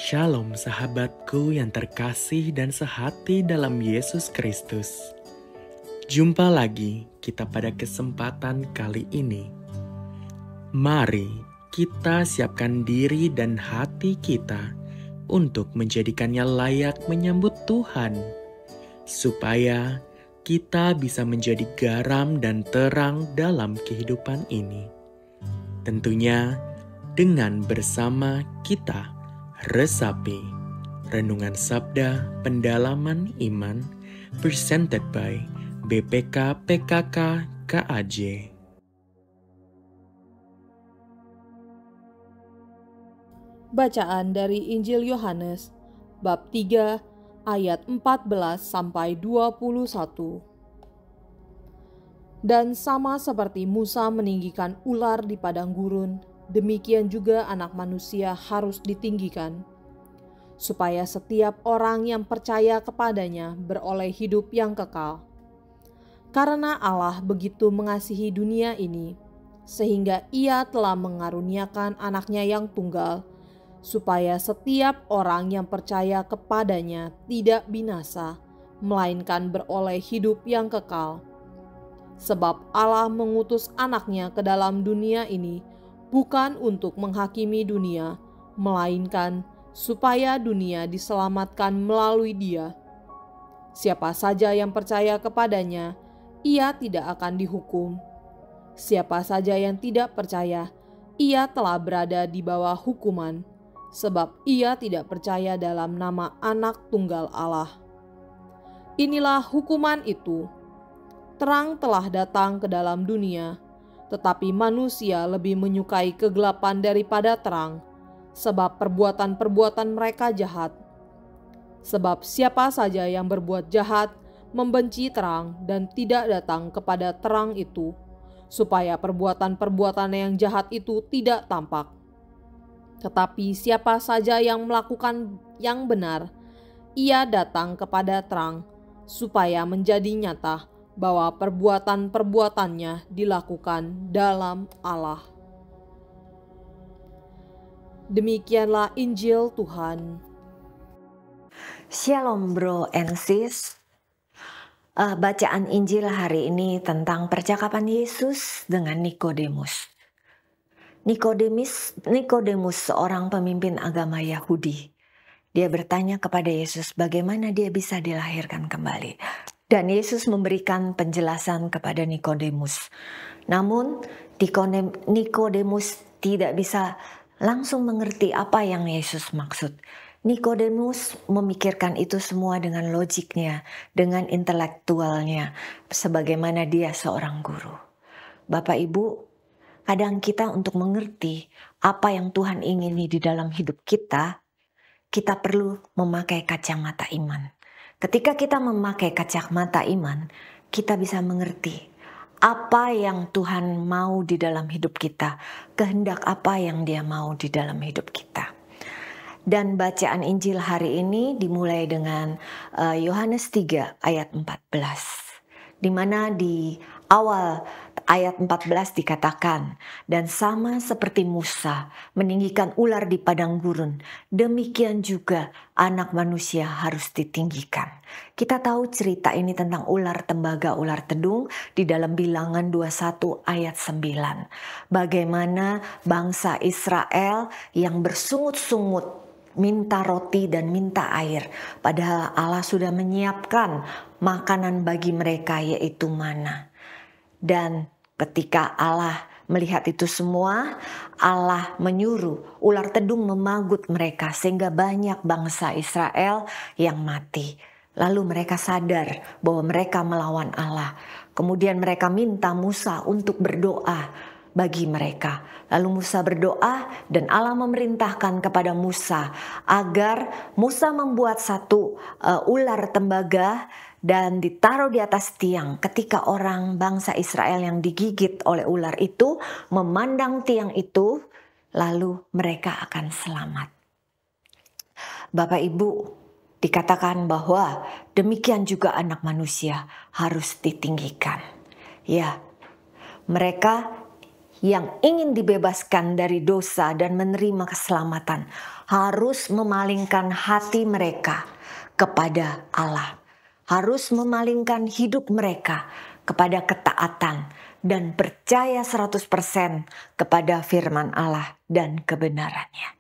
Shalom sahabatku yang terkasih dan sehati dalam Yesus Kristus. Jumpa lagi kita pada kesempatan kali ini. Mari kita siapkan diri dan hati kita untuk menjadikannya layak menyambut Tuhan, supaya kita bisa menjadi garam dan terang dalam kehidupan ini. Tentunya dengan bersama kita resapi Renungan Sabda Pendalaman Iman presented by BPK PKK KAJ. Bacaan dari Injil Yohanes bab 3 ayat 14 sampai 21. Dan sama seperti Musa meninggikan ular di padang gurun, demikian juga Anak Manusia harus ditinggikan, supaya setiap orang yang percaya kepadanya beroleh hidup yang kekal. Karena Allah begitu mengasihi dunia ini, sehingga Ia telah mengaruniakan Anaknya yang tunggal, supaya setiap orang yang percaya kepadanya tidak binasa, melainkan beroleh hidup yang kekal. Sebab Allah mengutus Anaknya ke dalam dunia ini bukan untuk menghakimi dunia, melainkan supaya dunia diselamatkan melalui Dia. Siapa saja yang percaya kepadanya, ia tidak akan dihukum. Siapa saja yang tidak percaya, ia telah berada di bawah hukuman, sebab ia tidak percaya dalam nama Anak Tunggal Allah. Inilah hukuman itu. Terang telah datang ke dalam dunia, tetapi manusia lebih menyukai kegelapan daripada terang, sebab perbuatan-perbuatan mereka jahat. Sebab siapa saja yang berbuat jahat membenci terang dan tidak datang kepada terang itu, supaya perbuatan-perbuatan yang jahat itu tidak tampak. Tetapi siapa saja yang melakukan yang benar, ia datang kepada terang, supaya menjadi nyata bahwa perbuatan-perbuatannya dilakukan dalam Allah. Demikianlah Injil Tuhan. Shalom bro and sis. Bacaan Injil hari ini tentang percakapan Yesus dengan Nikodemus. Nikodemus seorang pemimpin agama Yahudi. Dia bertanya kepada Yesus bagaimana dia bisa dilahirkan kembali. Dan Yesus memberikan penjelasan kepada Nikodemus. Namun Nikodemus tidak bisa langsung mengerti apa yang Yesus maksud. Nikodemus memikirkan itu semua dengan logiknya, dengan intelektualnya, sebagaimana dia seorang guru. Bapak Ibu, kadang kita untuk mengerti apa yang Tuhan ingini di dalam hidup kita perlu memakai kacamata iman. Ketika kita memakai kacamata iman, kita bisa mengerti apa yang Tuhan mau di dalam hidup kita, kehendak apa yang Dia mau di dalam hidup kita. Dan bacaan Injil hari ini dimulai dengan Yohanes 3 ayat 14. Di mana di awal ayat 14 dikatakan, dan sama seperti Musa meninggikan ular di padang gurun, demikian juga Anak Manusia harus ditinggikan. Kita tahu cerita ini tentang ular tembaga, ular tedung di dalam Bilangan 21 ayat 9. Bagaimana bangsa Israel yang bersungut-sungut minta roti dan minta air, padahal Allah sudah menyiapkan makanan bagi mereka, yaitu mana. Dan ketika Allah melihat itu semua, Allah menyuruh ular tedung memagut mereka sehingga banyak bangsa Israel yang mati. Lalu mereka sadar bahwa mereka melawan Allah. Kemudian mereka minta Musa untuk berdoa bagi mereka. Lalu Musa berdoa dan Allah memerintahkan kepada Musa agar Musa membuat satu ular tembaga dan ditaruh di atas tiang. Ketika orang bangsa Israel yang digigit oleh ular itu memandang tiang itu, lalu mereka akan selamat. Bapak Ibu, dikatakan bahwa demikian juga Anak Manusia harus ditinggikan. Ya, mereka yang ingin dibebaskan dari dosa dan menerima keselamatan harus memalingkan hati mereka kepada Allah. Harus memalingkan hidup mereka kepada ketaatan dan percaya 100% kepada firman Allah dan kebenarannya.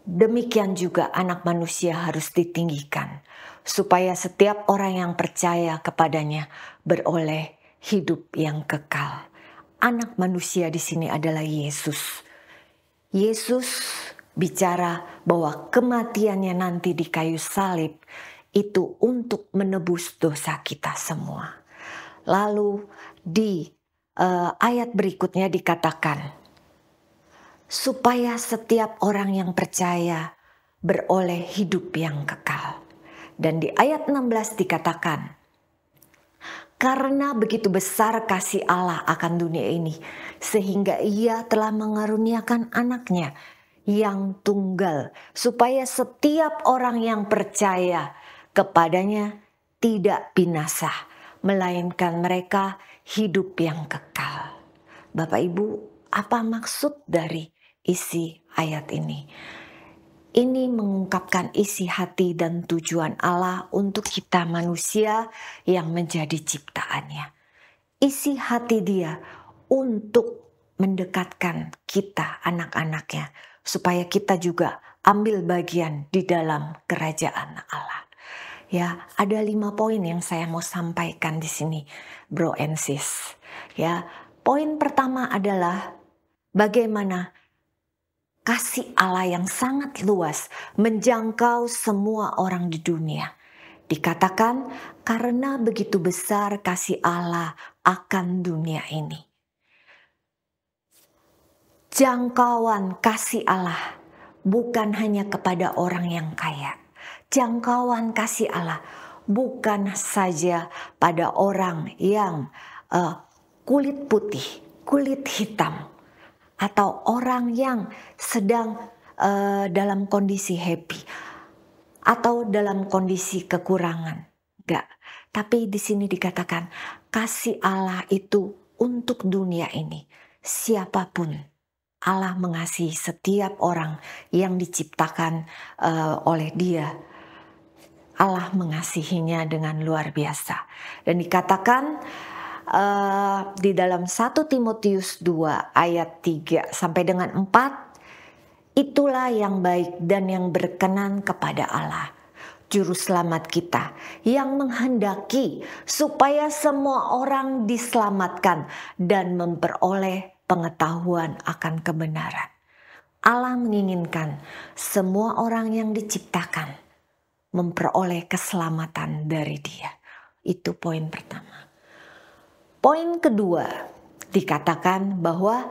Demikian juga anak manusia harus ditinggikan, supaya setiap orang yang percaya kepadanya beroleh hidup yang kekal. Anak manusia di sini adalah Yesus. Yesus bicara bahwa kematiannya nanti di kayu salib itu untuk menebus dosa kita semua. Lalu di ayat berikutnya dikatakan, supaya setiap orang yang percaya beroleh hidup yang kekal. Dan di ayat 16 dikatakan, karena begitu besar kasih Allah akan dunia ini, sehingga Ia telah mengaruniakan anaknya yang tunggal, supaya setiap orang yang percaya kepadanya tidak binasa, melainkan mereka hidup yang kekal. Bapak Ibu, apa maksud dari isi ayat ini? Ini mengungkapkan isi hati dan tujuan Allah untuk kita manusia yang menjadi ciptaannya. Isi hati Dia untuk mendekatkan kita anak-anaknya, supaya kita juga ambil bagian di dalam kerajaan Allah. Ya, ada 5 poin yang saya mau sampaikan di sini, bro and sis. Ya, poin pertama adalah bagaimana kasih Allah yang sangat luas menjangkau semua orang di dunia. Dikatakan karena begitu besar kasih Allah akan dunia ini. Jangkauan kasih Allah bukan hanya kepada orang yang kaya. Jangkauan kasih Allah bukan saja pada orang yang kulit putih, kulit hitam, atau orang yang sedang dalam kondisi happy atau dalam kondisi kekurangan. Enggak. Tapi di sini dikatakan kasih Allah itu untuk dunia ini. Siapapun, Allah mengasihi setiap orang yang diciptakan oleh Dia. Allah mengasihinya dengan luar biasa. Dan dikatakan di dalam 1 Timotius 2 ayat 3 sampai dengan 4, itulah yang baik dan yang berkenan kepada Allah, Juru Selamat kita, yang menghendaki supaya semua orang diselamatkan dan memperoleh pengetahuan akan kebenaran. Allah menginginkan semua orang yang diciptakan memperoleh keselamatan dari Dia. Itu poin pertama. Poin kedua, dikatakan bahwa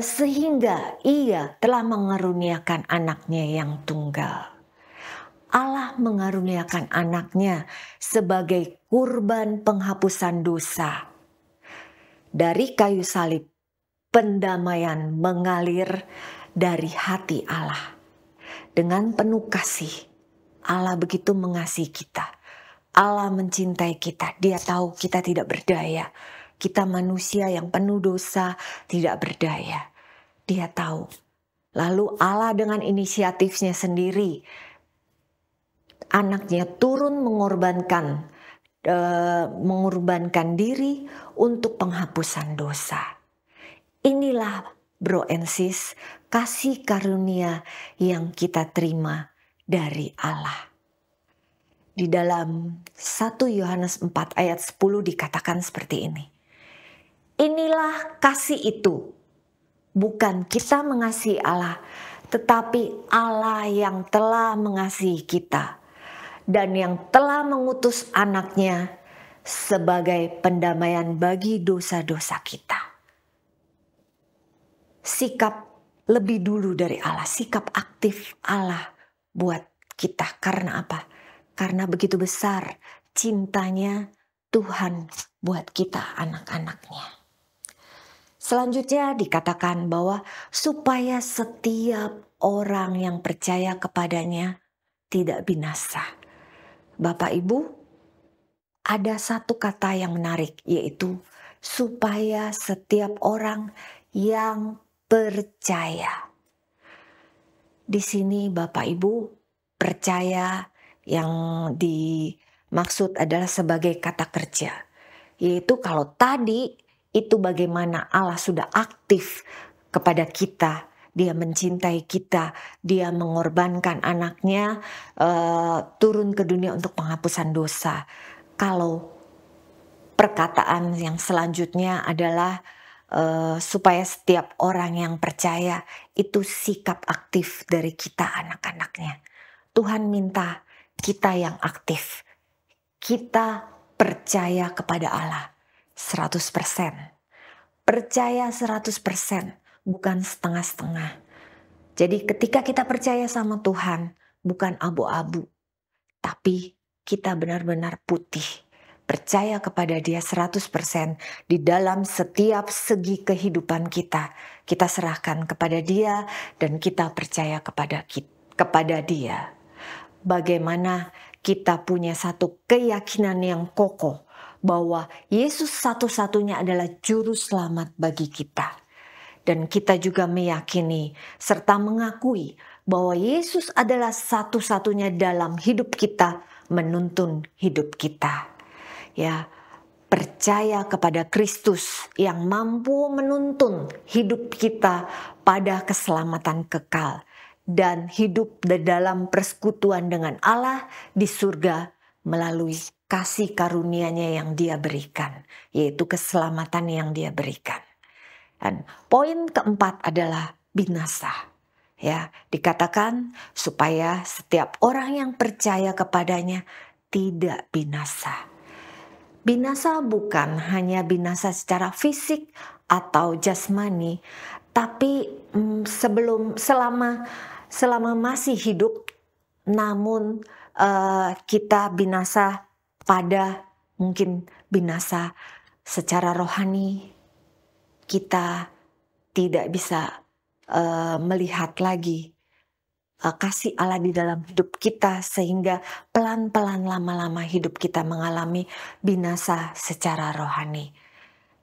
sehingga Ia telah mengaruniakan anaknya yang tunggal. Allah mengaruniakan anaknya sebagai kurban penghapusan dosa. Dari kayu salib, pendamaian mengalir dari hati Allah. Dengan penuh kasih, Allah begitu mengasihi kita. Allah mencintai kita. Dia tahu kita tidak berdaya. Kita manusia yang penuh dosa, tidak berdaya. Dia tahu. Lalu Allah dengan inisiatifnya sendiri, anaknya turun mengorbankan diri untuk penghapusan dosa. Inilah, bro and sis, kasih karunia yang kita terima dari Allah. Di dalam 1 Yohanes 4 ayat 10 dikatakan seperti ini. Inilah kasih itu, bukan kita mengasihi Allah, tetapi Allah yang telah mengasihi kita dan yang telah mengutus anaknya sebagai pendamaian bagi dosa-dosa kita. Sikap lebih dulu dari Allah, sikap aktif Allah buat kita. Karena apa? Karena begitu besar cintanya Tuhan buat kita anak-anaknya. Selanjutnya dikatakan bahwa supaya setiap orang yang percaya kepadanya tidak binasa. Bapak Ibu, ada satu kata yang menarik, yaitu supaya setiap orang yang percaya. Di sini Bapak Ibu, percaya yang dimaksud adalah sebagai kata kerja. Yaitu kalau tadi itu bagaimana Allah sudah aktif kepada kita. Dia mencintai kita, dia mengorbankan anaknya turun ke dunia untuk penghapusan dosa. Kalau perkataan yang selanjutnya adalah supaya setiap orang yang percaya itu sikap aktif dari kita anak-anaknya. Tuhan minta kita yang aktif. Kita percaya kepada Allah 100%. Percaya 100%, bukan setengah-setengah. Jadi ketika kita percaya sama Tuhan, bukan abu-abu, tapi kita benar-benar putih. Percaya kepada Dia 100% di dalam setiap segi kehidupan kita. Kita serahkan kepada Dia dan kita percaya kepada Dia. Bagaimana kita punya satu keyakinan yang kokoh bahwa Yesus satu-satunya adalah juru selamat bagi kita. Dan kita juga meyakini serta mengakui bahwa Yesus adalah satu-satunya dalam hidup kita, menuntun hidup kita. Ya, percaya kepada Kristus yang mampu menuntun hidup kita pada keselamatan kekal dan hidup di dalam persekutuan dengan Allah di surga melalui kasih karunia-Nya yang Dia berikan, yaitu keselamatan yang Dia berikan. Dan poin keempat adalah binasa. Ya, dikatakan supaya setiap orang yang percaya kepadanya tidak binasa. Binasa bukan hanya binasa secara fisik atau jasmani, tapi selama masih hidup, namun kita binasa pada mungkin binasa secara rohani. Kita tidak bisa melihat lagi kasih Allah di dalam hidup kita, sehingga pelan-pelan lama-lama hidup kita mengalami binasa secara rohani.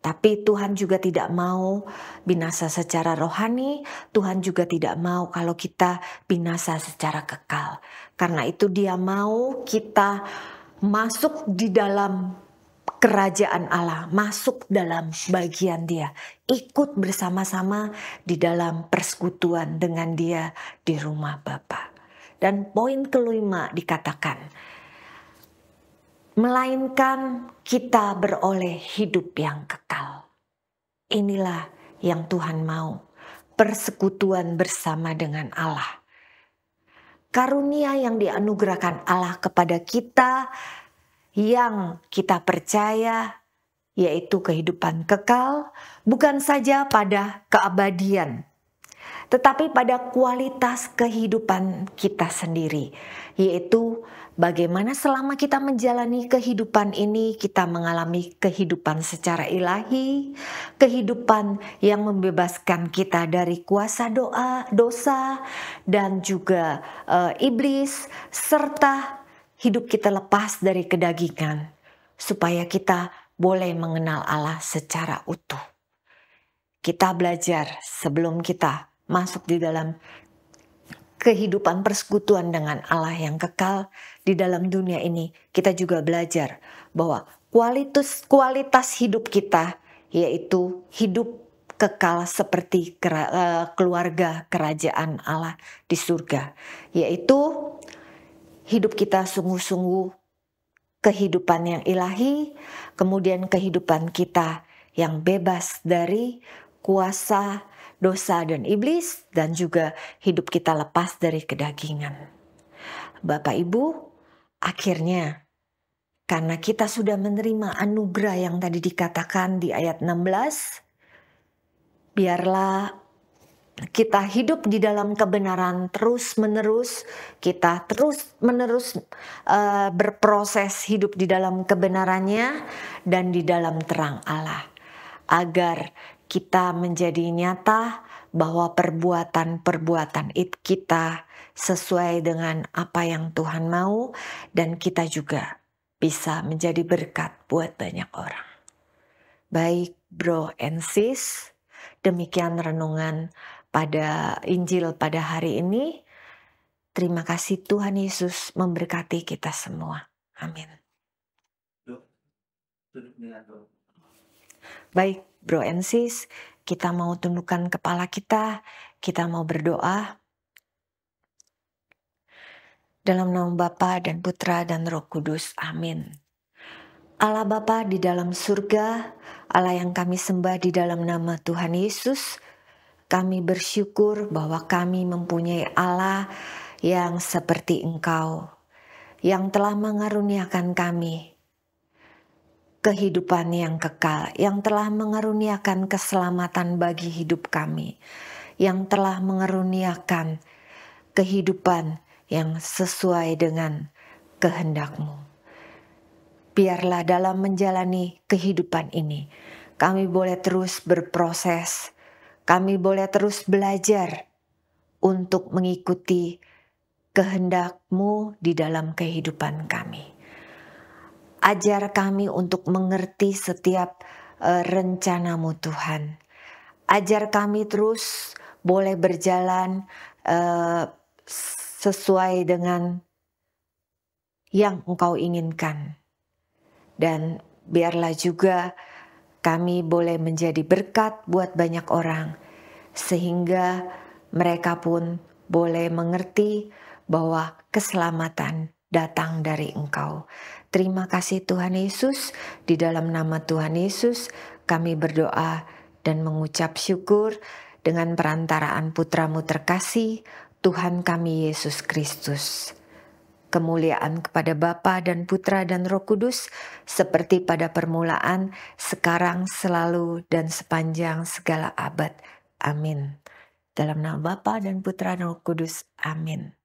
Tapi Tuhan juga tidak mau binasa secara rohani, Tuhan juga tidak mau kalau kita binasa secara kekal. Karena itu Dia mau kita masuk di dalam kerajaan Allah, masuk dalam bagian Dia, ikut bersama-sama di dalam persekutuan dengan Dia di rumah Bapa. Dan poin kelima dikatakan, melainkan kita beroleh hidup yang kekal. Inilah yang Tuhan mau, persekutuan bersama dengan Allah. Karunia yang dianugerahkan Allah kepada kita yang kita percaya, yaitu kehidupan kekal, bukan saja pada keabadian, tetapi pada kualitas kehidupan kita sendiri, yaitu bagaimana selama kita menjalani kehidupan ini, kita mengalami kehidupan secara ilahi, kehidupan yang membebaskan kita dari kuasa dosa, dan juga iblis, serta hidup kita lepas dari kedagingan, supaya kita boleh mengenal Allah secara utuh. Kita belajar sebelum kita masuk di dalam kehidupan persekutuan dengan Allah yang kekal di dalam dunia ini, kita juga belajar bahwa kualitas hidup kita yaitu hidup kekal seperti keluarga kerajaan Allah di surga, yaitu hidup kita sungguh-sungguh kehidupan yang ilahi, kemudian kehidupan kita yang bebas dari kuasa dosa dan iblis, dan juga hidup kita lepas dari kedagingan. Bapak Ibu, akhirnya karena kita sudah menerima anugerah yang tadi dikatakan di ayat 16, biarlah kita hidup di dalam kebenaran terus-menerus, kita terus-menerus berproses hidup di dalam kebenarannya dan di dalam terang Allah, agar kita menjadi nyata bahwa perbuatan-perbuatan kita sesuai dengan apa yang Tuhan mau, dan kita juga bisa menjadi berkat buat banyak orang. Baik bro and sis, demikian renungan pada Injil pada hari ini. Terima kasih, Tuhan Yesus memberkati kita semua. Amin. Baik bro and sis, kita mau tundukkan kepala kita mau berdoa. Dalam nama Bapa dan Putra dan Roh Kudus. Amin. Allah Bapa di dalam surga, Allah yang kami sembah di dalam nama Tuhan Yesus, kami bersyukur bahwa kami mempunyai Allah yang seperti Engkau, yang telah mengaruniakan kami kehidupan yang kekal, yang telah mengaruniakan keselamatan bagi hidup kami, yang telah mengaruniakan kehidupan yang sesuai dengan kehendak-Mu. Biarlah dalam menjalani kehidupan ini, kami boleh terus berproses, kami boleh terus belajar untuk mengikuti kehendak-Mu di dalam kehidupan kami. Ajar kami untuk mengerti setiap rencana-Mu Tuhan. Ajar kami terus boleh berjalan sesuai dengan yang Engkau inginkan. Dan biarlah juga kami boleh menjadi berkat buat banyak orang, sehingga mereka pun boleh mengerti bahwa keselamatan datang dari Engkau. Terima kasih Tuhan Yesus, di dalam nama Tuhan Yesus kami berdoa dan mengucap syukur dengan perantaraan Putra-Mu terkasih, Tuhan kami Yesus Kristus. Kemuliaan kepada Bapa dan Putra dan Roh Kudus, seperti pada permulaan, sekarang, selalu, dan sepanjang segala abad. Amin. Dalam nama Bapa dan Putra dan Roh Kudus. Amin.